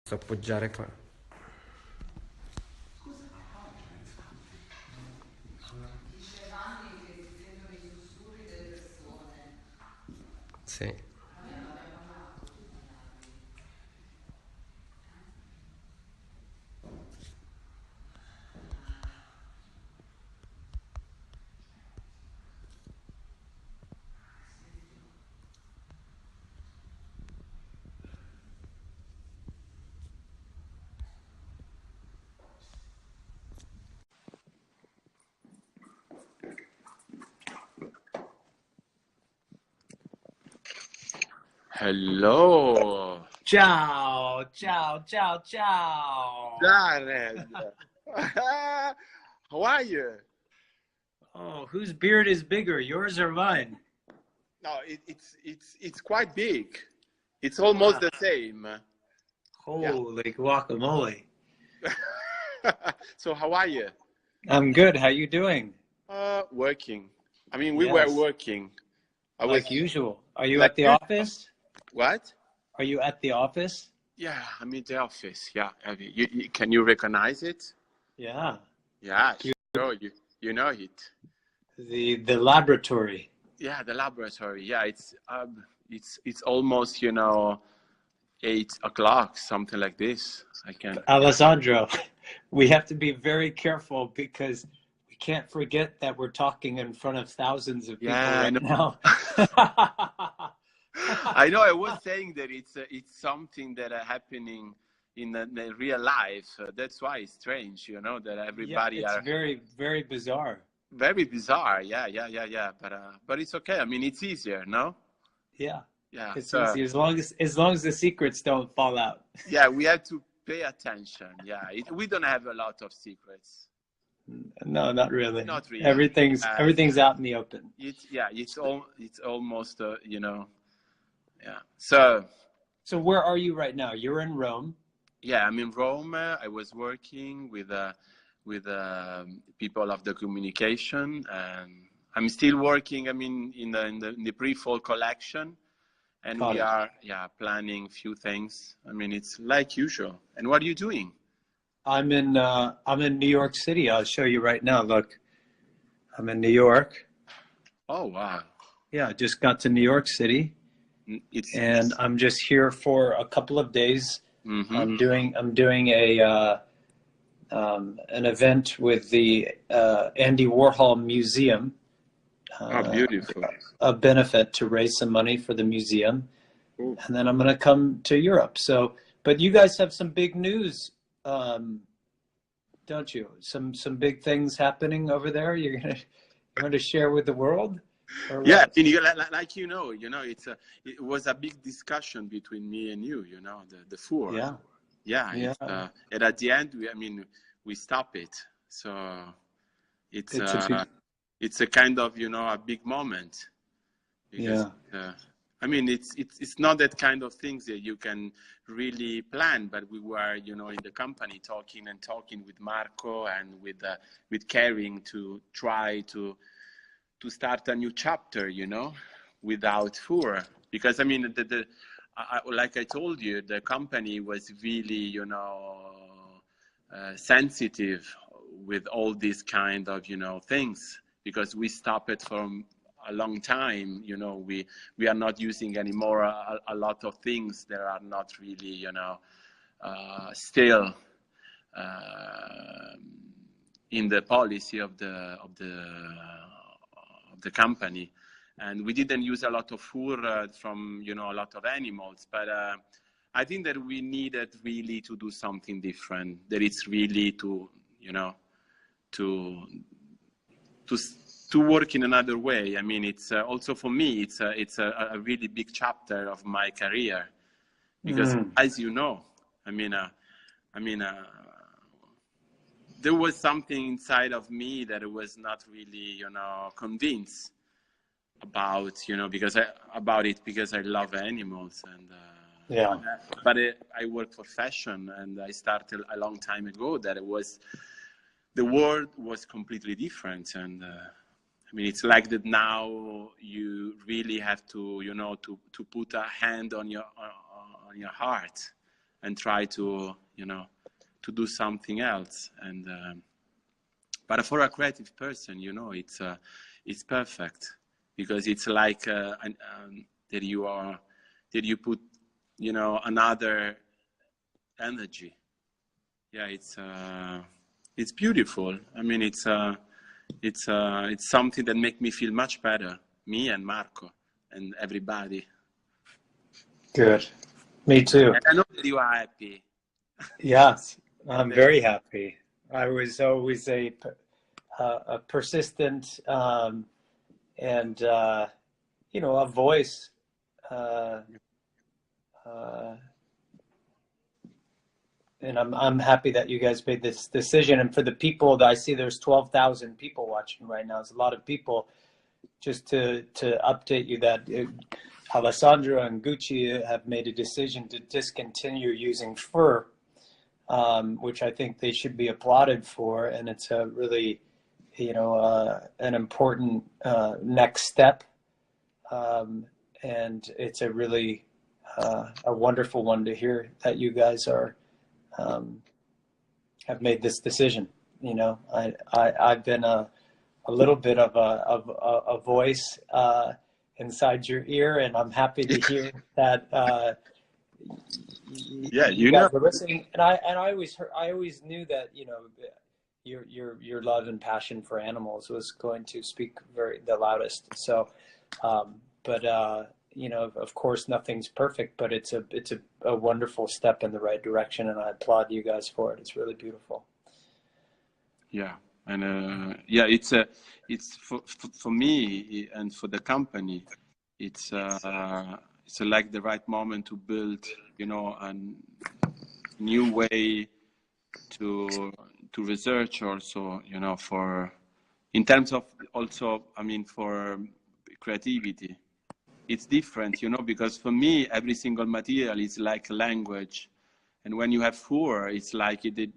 Posso appoggiare qua. Sì. Hello, Ciao, ciao, ciao, ciao. Jared. How are you? Oh, whose beard is bigger, yours or mine? No, it's quite big. It's almost the same. Holy guacamole. So how are you? I'm good. How you doing? Working. I mean, we were Yes, working. I was like usual. Are you like at the you. office? What? Are you at the office? Yeah, I'm in the office. Yeah, can you recognize it? Yeah. Yeah, You sure. You know it. the laboratory. Yeah, the laboratory. Yeah, it's almost 8 o'clock, something like this. I can. Alessandro, we have to be very careful because we can't forget that we're talking in front of thousands of people Yeah, I right know. now. I know. I was saying that it's something that are happening in the real life. That's why it's strange, that Yeah, everybody it's are very, very bizarre. very bizarre. Yeah. But it's okay. I mean, it's easier, no? Yeah, Yeah. it's So easy as long as the secrets don't fall out. yeah, we have to pay attention. Yeah, we don't have a lot of secrets. No, not really. Not really. Everything's out in the open. It's almost yeah. So So where are you right now? You're in Rome. yeah, I'm in Rome. I was working with people of the communication, and I'm still working. I mean, in the pre-fall collection, and Got we it. are planning few things. I mean, it's like usual. And what are you doing? I'm in New York City. I'll show you right now. Look, I'm in New York. Oh wow, Yeah, I just got to New York City, it's and I'm just here for a couple of days. mm-hmm. I'm doing an event with the Andy Warhol Museum. Beautiful. A benefit to raise some money for the museum. Cool. And then I'm going to come to Europe. So, but you guys have some big news, don't you? Some big things happening over there. You're going to share with the world, or what? Yeah, and like it was a big discussion between me and you. The four. Yeah, Yeah. yeah. And at the end, we stop it. So it's It's a big, it's a kind of a big moment because yeah. I mean it's not that kind of things that you can really plan. But we were in the company talking with Marco and with Kering to try to start a new chapter, without Fur. Because I mean, like I told you, the company was really, sensitive with all these kind of, things, because we stopped it from a long time. We are not using anymore a lot of things that are not really, still in the policy of the company. And we didn't use a lot of fur from a lot of animals, but I think that we needed really to do something different. That it's really to to work in another way. I mean, it's also for me, it's a really big chapter of my career, because as you know, I mean, there was something inside of me that was not really, convinced about, because I love animals. And Yeah. but I work for fashion, and I started a long time ago that the world was completely different. And I mean, it's like that now you really have to, to put a hand on your heart and try to, you know, to do something else. And but for a creative person, you know, it's perfect, because it's like that you put, you know, another energy. Yeah, it's beautiful. I mean, it's something that makes me feel much better, me and Marco and everybody. Good. Me too. And I know that you are happy. Yes, I'm very happy. I was always a persistent and you know, a voice. And I'm happy that you guys made this decision. And for the people that I see, there's 12,000 people watching right now. It's a lot of people. Just to update you that Alessandro and Gucci have made a decision to discontinue using fur, which I think they should be applauded for. And it's a really, you know, an important next step. And it's a really a wonderful one to hear that you guys are have made this decision. You know, I've been a little bit of a voice inside your ear, and I'm happy to hear that. Yeah, you guys are listening, and I always knew that, you know, your love and passion for animals was going to speak the loudest. So, but you know, of course, nothing's perfect, but it's a wonderful step in the right direction, and I applaud you guys for it. It's really beautiful. Yeah, and yeah, it's for me and for the company, it's like the right moment to build, you know, a new way to research also, you know, for in terms of also, I mean, for creativity. It's different, you know, because for me, every single material is like a language. And when you have fur, it's like that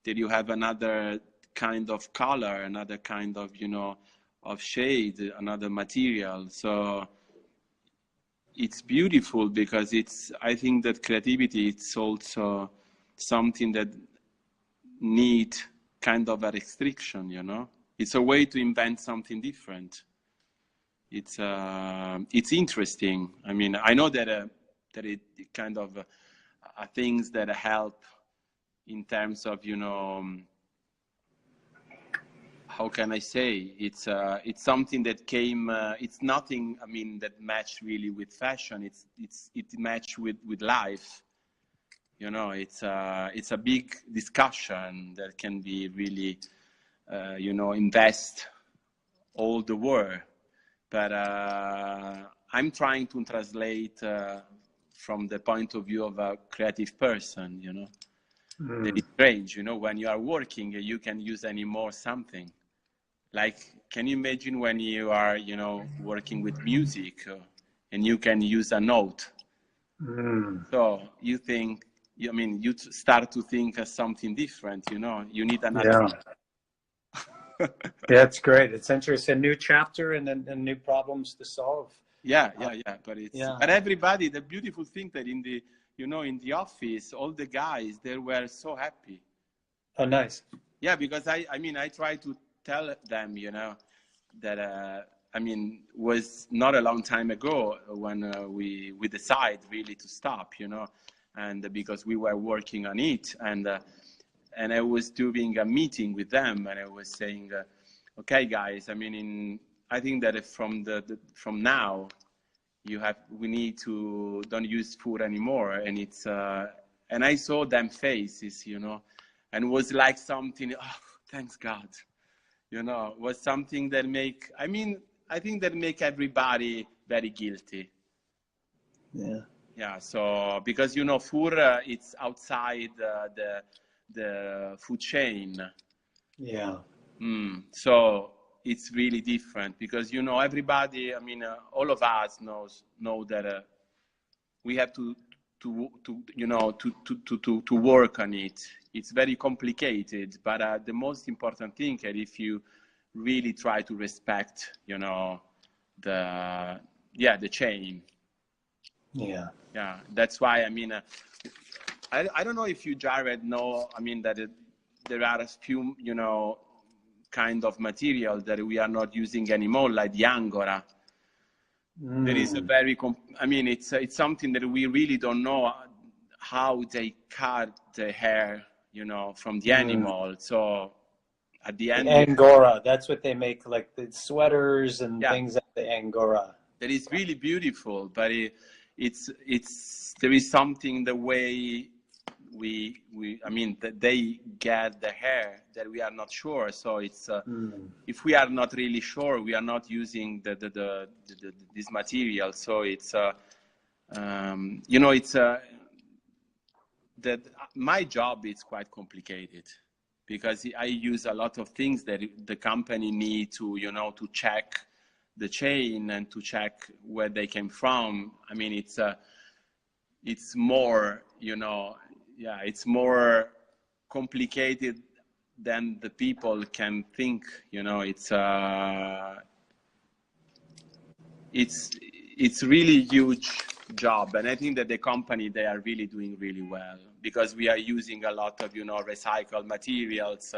you have another kind of color, another kind of, you know, of shade, another material. So it's beautiful because I think that creativity, it's also something that need kind of a restriction, you know. It's a way to invent something different. It's interesting. I mean, I know that it kind of are things that help in terms of, you know, how can I say? It's something that came. It's nothing. I mean, that matched really with fashion. It matched with life. You know, it's a big discussion that can be really, you know, invest all the world. But I'm trying to translate from the point of view of a creative person, you know. That is strange, you know, when you are working, you can use anymore something. Like, can you imagine when you are, you know, working with music and you can use a note? So you think, I mean, you start to think of something different, you know, you need another. Yeah. Yeah, it's great. It's interesting. A new chapter and then new problems to solve. Yeah. But everybody, the beautiful thing that in the, you know, in the office, all the guys, they were so happy. Oh, nice. Yeah, because I mean, I try to tell them, you know, that I mean, was not a long time ago when we decided really to stop, you know, and because we were working on it, and I was doing a meeting with them, and I was saying, okay, guys, I mean, I think that from from now, we need to don't use food anymore, and it's and I saw them faces, you know, and it was like something. Oh, thanks God, you know, was something that I think that make everybody very guilty. Yeah. Yeah. So because, you know, fur, it's outside the food chain. Yeah. So it's really different because, you know, everybody, I mean, all of us know that we have to you know, to work on it. It's very complicated, but the most important thing is if you really try to respect, you know, the chain. Yeah. Yeah, that's why, I mean, I don't know if you, Jared, know, I mean, that there are a few, you know, kind of material that we are not using anymore, like the Angora. There is a very, I mean, it's something that we really don't know how they cut the hair, you know, from the animal. So at the end, Angora, that's what they make, like the sweaters and yeah, things like the Angora. that is really beautiful, but it's there is something the way I mean, that they get the hair that we are not sure. So it's if we are not really sure, we are not using this material. So it's you know, it's that my job is quite complicated because I use a lot of things that the company need to, you know, to check the chain and to check where they came from. I mean, it's more, you know, yeah, it's more complicated than the people can think, you know. It's really huge job, and I think that the company, they are really doing really well because we are using a lot of, you know, recycled materials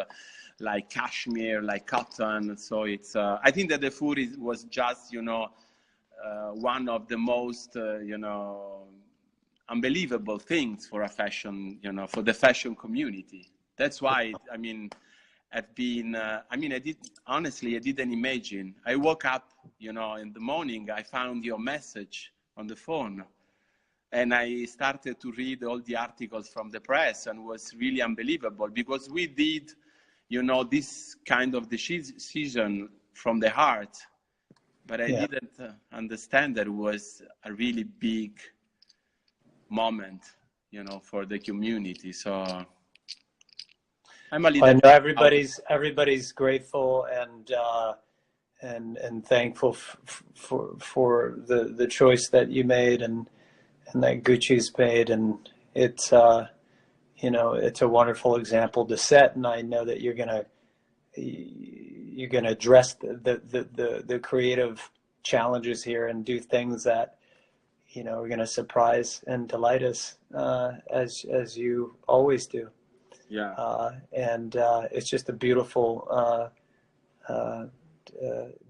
like cashmere, like cotton. So it's I think that the food was just, you know, one of the most you know, unbelievable things for a fashion, you know, for the fashion community. That's why, I mean, I've been, I mean, I didn't imagine. I woke up, you know, in the morning, I found your message on the phone, and I started to read all the articles from the press, and it was really unbelievable because we did, you know, this kind of decision from the heart, but I didn't understand that it was a really big moment, you know, for the community. So I'm a little. I know everybody's grateful and thankful for the choice that you made and that Gucci's made, and it's you know, it's a wonderful example to set, and I know that you're gonna address the creative challenges here and do things that, you know, are going to surprise and delight us as you always do. Yeah. And it's just a beautiful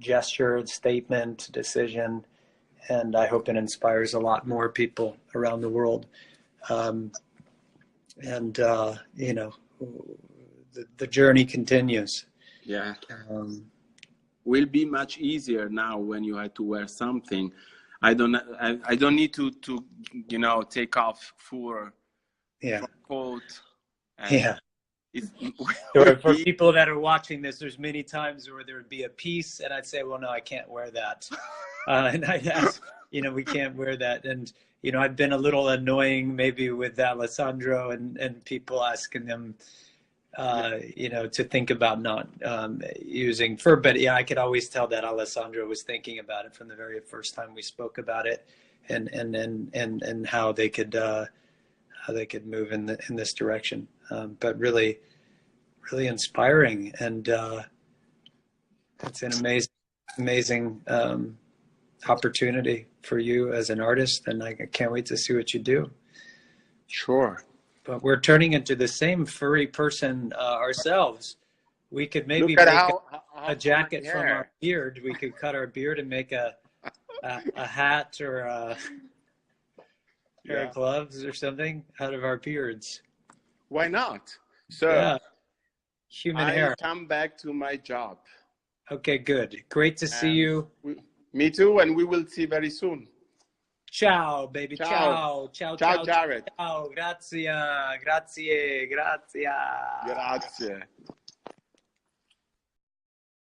gesture, statement, decision, and I hope it inspires a lot more people around the world. And you know, the journey continues. Yeah. Will be much easier now when you have to wear something. I don't need to you know, take off fur coat. Yeah. For people that are watching this, there's many times where there would be a piece and I'd say, well, no, I can't wear that. And I'd ask, you know, we can't wear that. And, you know, I've been a little annoying maybe with Alessandro and people asking them, you know, to think about not using fur. But yeah, I could always tell that Alessandro was thinking about it from the very first time we spoke about it, and how they could move in this direction. But really inspiring, and it's an amazing opportunity for you as an artist, and I can't wait to see what you do. Sure. But we're turning into the same furry person ourselves. We could maybe make a jacket from our beard. We could cut our beard and make a hat or a pair of gloves or something out of our beards. Why not? So yeah. Human hair. I come back to my job. Okay, good. Great to see you. Me too, and we will see very soon. Ciao, baby. Ciao. Ciao, Jared. Ciao. Grazie. Grazie.